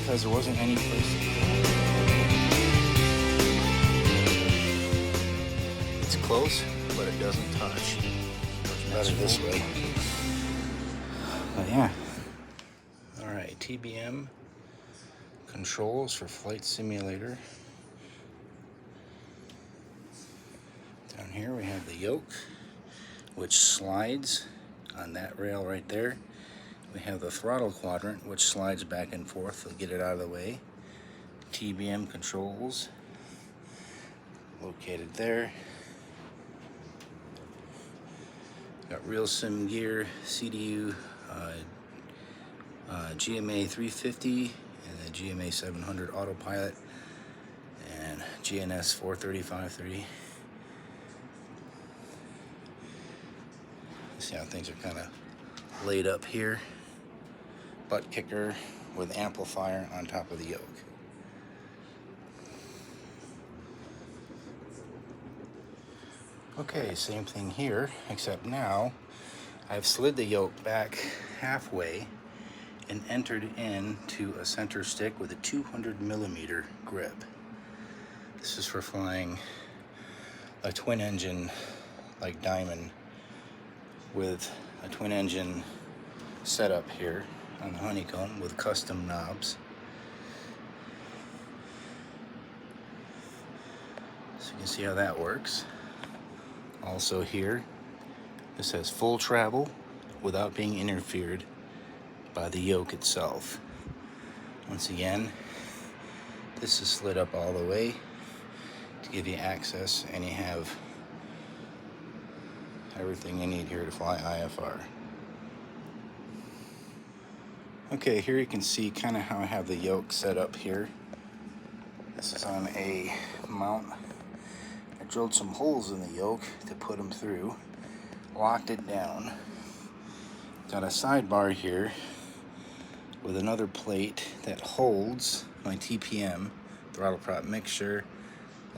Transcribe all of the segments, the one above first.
because there wasn't any place to put it. It's close, but it doesn't touch. Better this way. But yeah. Alright, TBM controls for flight simulator. Down here we have the yoke, which slides on that rail right there. We have the throttle quadrant, which slides back and forth to get it out of the way. TBM controls located there. Got real sim gear, CDU, GMA 350, and the GMA 700 autopilot, and GNS 435.3. See how things are kind of laid up here. Butt kicker with amplifier on top of the yoke. Okay, same thing here, except now I've slid the yoke back halfway and entered into a center stick with a 200mm grip. This is for flying a twin engine like Diamond with a twin engine setup here on the honeycomb with custom knobs. So you can see how that works. Also here, this has full travel without being interfered by the yoke itself. Once again, this is slid up all the way to give you access, and you have everything you need here to fly IFR. Okay, here you can see kind of how I have the yoke set up here. This is on a mount. I drilled some holes in the yoke to put them through, locked it down. Got a sidebar here with another plate that holds my TPM, throttle prop mixture,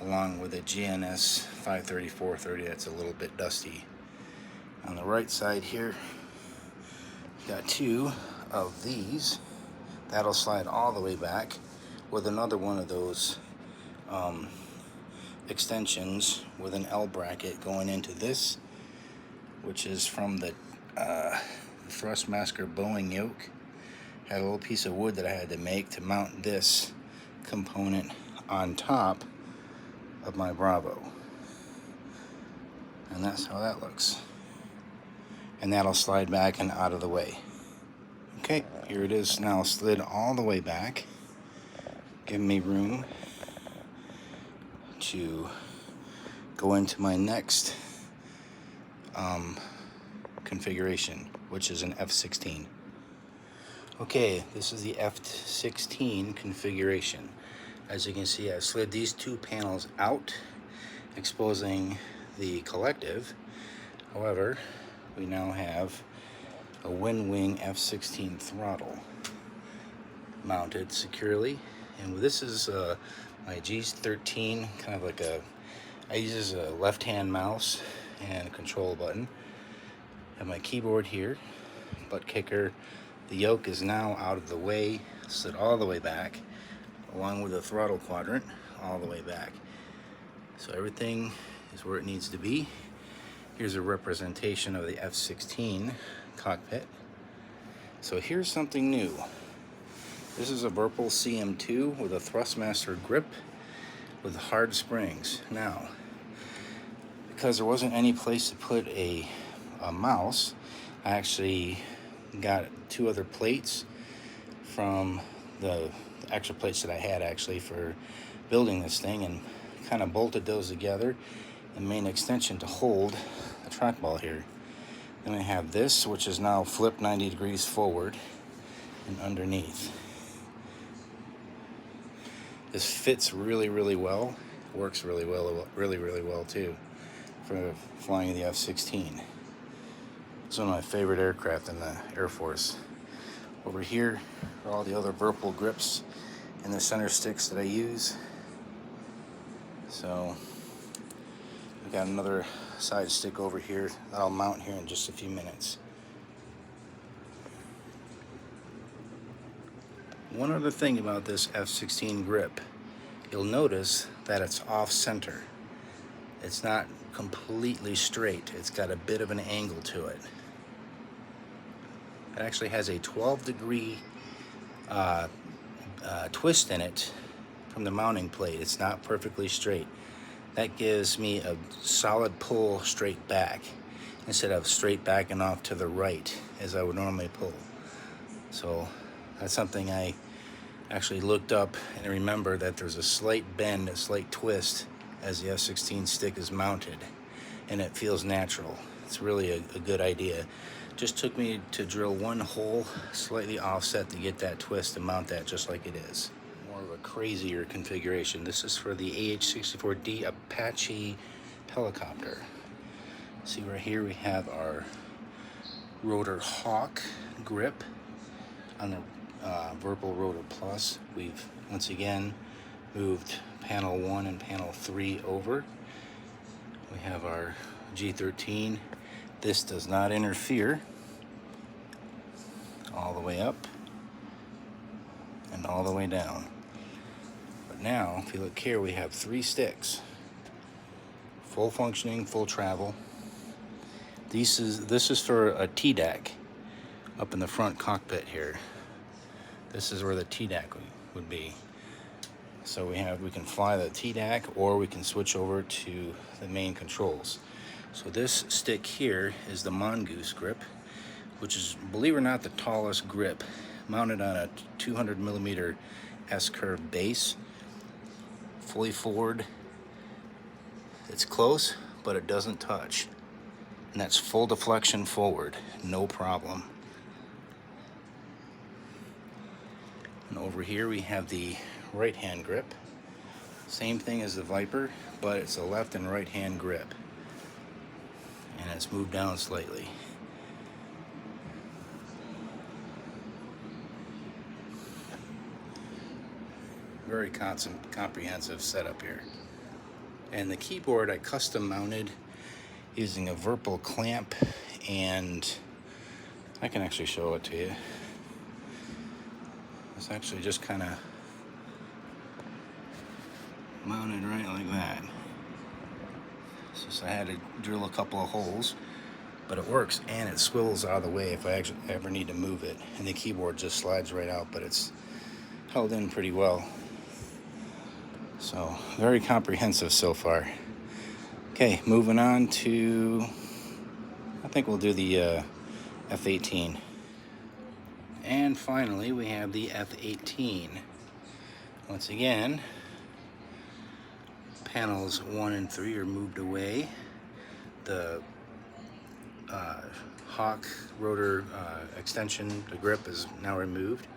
along with a GNS 530/430 that's a little bit dusty. On the right side here, got two of these. That'll slide all the way back with another one of those extensions with an L bracket going into this, which is from the Thrustmaster Boeing yoke. Had a little piece of wood that I had to make to mount this component on top of my Bravo. And that's how that looks. And that'll slide back and out of the way. Okay, here it is now slid all the way back, giving me room to go into my next configuration, which is an F-16. Okay, this is the F-16 configuration. As you can see, I've slid these two panels out, exposing the collective. However, we now have a WinWing F-16 throttle mounted securely, and this is my G13, kind of like I use as a left-hand mouse and a control button. Have my keyboard here, butt kicker. The yoke is now out of the way, slid all the way back, along with the throttle quadrant all the way back. So everything is where it needs to be. Here's a representation of the F-16 cockpit. So here's something new. This is a Virpil CM2 with a Thrustmaster grip with hard springs. Now, because there wasn't any place to put a mouse, I actually got two other plates from the extra plates that I had actually for building this thing, and kind of bolted those together and made an extension to hold the trackball here. Then I have this, which is now flipped 90 degrees forward and underneath. This fits really well, works really well too for flying the F-16. It's one of my favorite aircraft in the Air Force. Over here are all the other Virpil grips and the center sticks that I use. So I've got another side stick over here that I'll mount here in just a few minutes. One other thing about this F16 grip, you'll notice that it's off center. It's not completely straight. It's got a bit of an angle to it. It actually has a 12-degree twist in it from the mounting plate. It's not perfectly straight. That gives me a solid pull straight back instead of straight back and off to the right as I would normally pull. So that's something I actually looked up and remember that there's a slight bend, a slight twist as the F16 stick is mounted, and it feels natural. It's really a good idea. Just took me to drill one hole slightly offset to get that twist and mount that just like it is. More of a crazier configuration. This is for the AH-64D Apache helicopter. See right here we have our rotor Hawk grip on the Virpil Rotor Plus. We've once again moved panel 1 and panel 3 over. We have our G13. This does not interfere. All the way up and all the way down. But now, if you look here, we have 3 sticks. Full functioning, full travel. This is for a TDAC up in the front cockpit here. This is where the TDAC would be. So we can fly the TDAC, or we can switch over to the main controls. So this stick here is the Mongoose grip, which is, believe it or not, the tallest grip, mounted on a 200mm S-curve base, fully forward. It's close, but it doesn't touch. And that's full deflection forward, no problem. And over here we have the right-hand grip. Same thing as the Viper, but it's a left and right-hand grip. And it's moved down slightly. Very comprehensive setup here. And the keyboard I custom mounted using a Virpil clamp, and I can actually show it to you. It's actually just kind of mounted right like that. It's just I had to drill a couple of holes, but it works, and it swivels out of the way if I actually ever need to move it. And the keyboard just slides right out, but it's held in pretty well. So very comprehensive so far. Okay, moving on to, I think we'll do the F-18. And finally we have the F-18. Once again, panels 1 and 3 are moved away. The Hawk rotor extension, the grip, is now removed.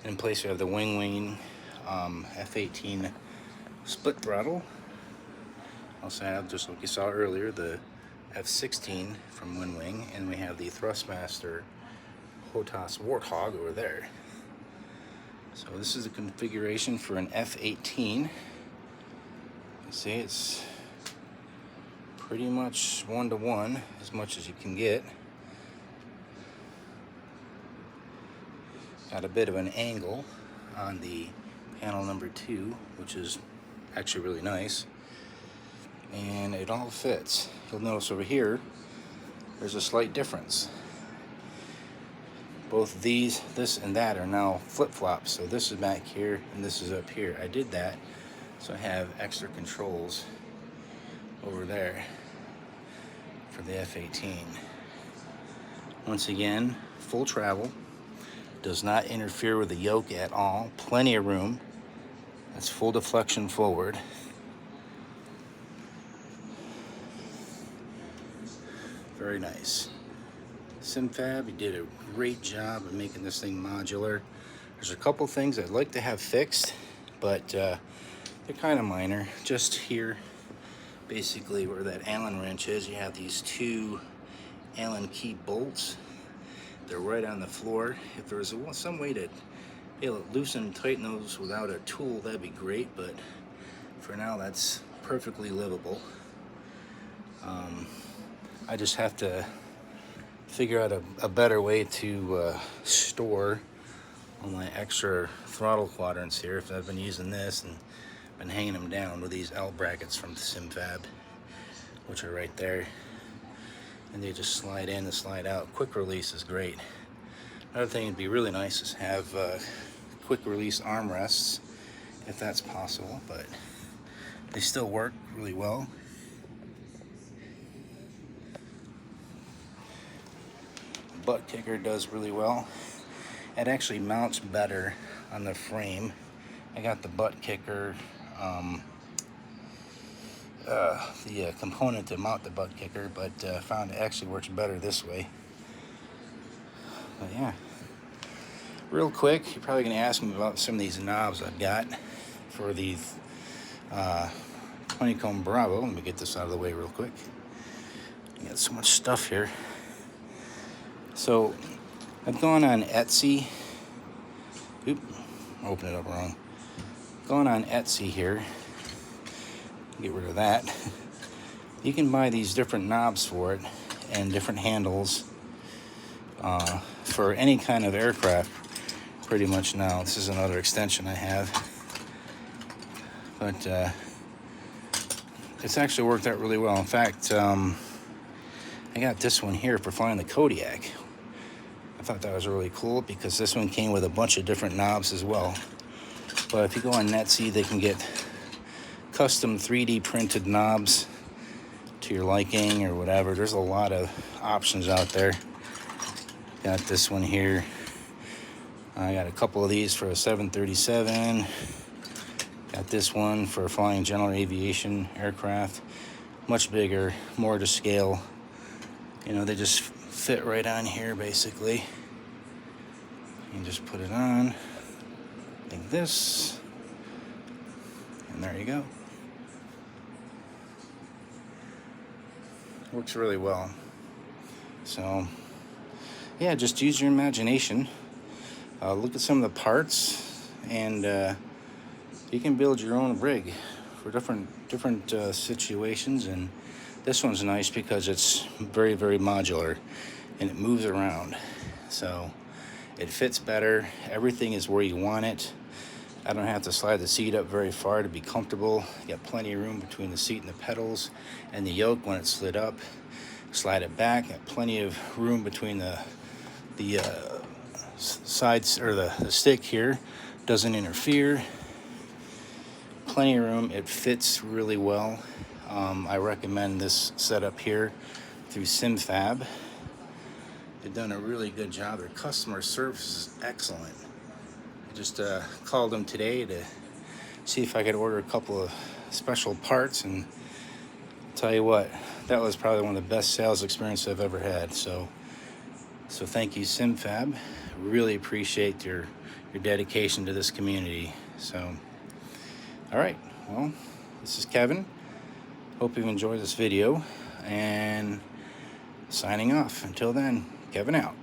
In place we have the wing F-18 split throttle. Also have, just like you saw earlier, the F-16 from Wing, and we have the Thrustmaster HOTAS Warthog over there. So this is a configuration for an F-18. You see, it's pretty much 1-to-1, as much as you can get. Got a bit of an angle on the panel number 2, which is actually really nice. And it all fits. You'll notice over here, there's a slight difference. Both these, this and that, are now flip-flops. So this is back here and this is up here. I did that so I have extra controls over there for the F-18. Once again, full travel. Does not interfere with the yoke at all. Plenty of room. That's full deflection forward. Very nice. SimFab, you did a great job of making this thing modular. There's a couple things I'd like to have fixed, but they're kind of minor. Just here, basically where that Allen wrench is, you have these 2 Allen key bolts. They're right on the floor. If there was some way to be able to loosen and tighten those without a tool, that'd be great, but for now that's perfectly livable. I just have to figure out a better way to store all my extra throttle quadrants here. If I've been using this and been hanging them down with these L brackets from SimFab, which are right there, and they just slide in and slide out. Quick release is great. Another thing would be really nice is have quick release armrests, if that's possible, but they still work really well. Butt kicker does really well. It actually mounts better on the frame. I got the butt kicker, the component to mount the butt kicker, but found it actually works better this way. But yeah, real quick, you're probably going to ask me about some of these knobs I've got for the Honeycomb Bravo. Let me get this out of the way real quick. I got so much stuff here. So I've gone on Etsy. Oop, open it up wrong. Going on Etsy here. Get rid of that. You can buy these different knobs for it and different handles for any kind of aircraft pretty much now. This is another extension I have. But it's actually worked out really well. In fact, I got this one here for flying the Kodiak. I thought that was really cool because this one came with a bunch of different knobs as well. But if you go on Etsy, they can get custom 3D printed knobs to your liking or whatever. There's a lot of options out there. Got this one here. I got a couple of these for a 737. Got this one for flying general aviation aircraft. Much bigger, more to scale. You know, they just fit right on here basically. You just put it on like this, and there you go. Works really well. So yeah, just use your imagination. Look at some of the parts, and you can build your own rig for different situations. And this one's nice because it's very, very modular and it moves around, so it fits better. Everything is where you want it. I don't have to slide the seat up very far to be comfortable. You got plenty of room between the seat and the pedals, and the yoke, when it's slid up, slide it back. Got plenty of room between the sides, or the stick here doesn't interfere. Plenty of room. It fits really well. I recommend this setup here through SimFab. They've done a really good job. Their customer service is excellent. I just called them today to see if I could order a couple of special parts, and tell you what, that was probably one of the best sales experiences I've ever had. So thank you, SimFab. Really appreciate your dedication to this community. So, all right, well, this is Kevin. Hope you've enjoyed this video, and signing off. Until then, Kevin out.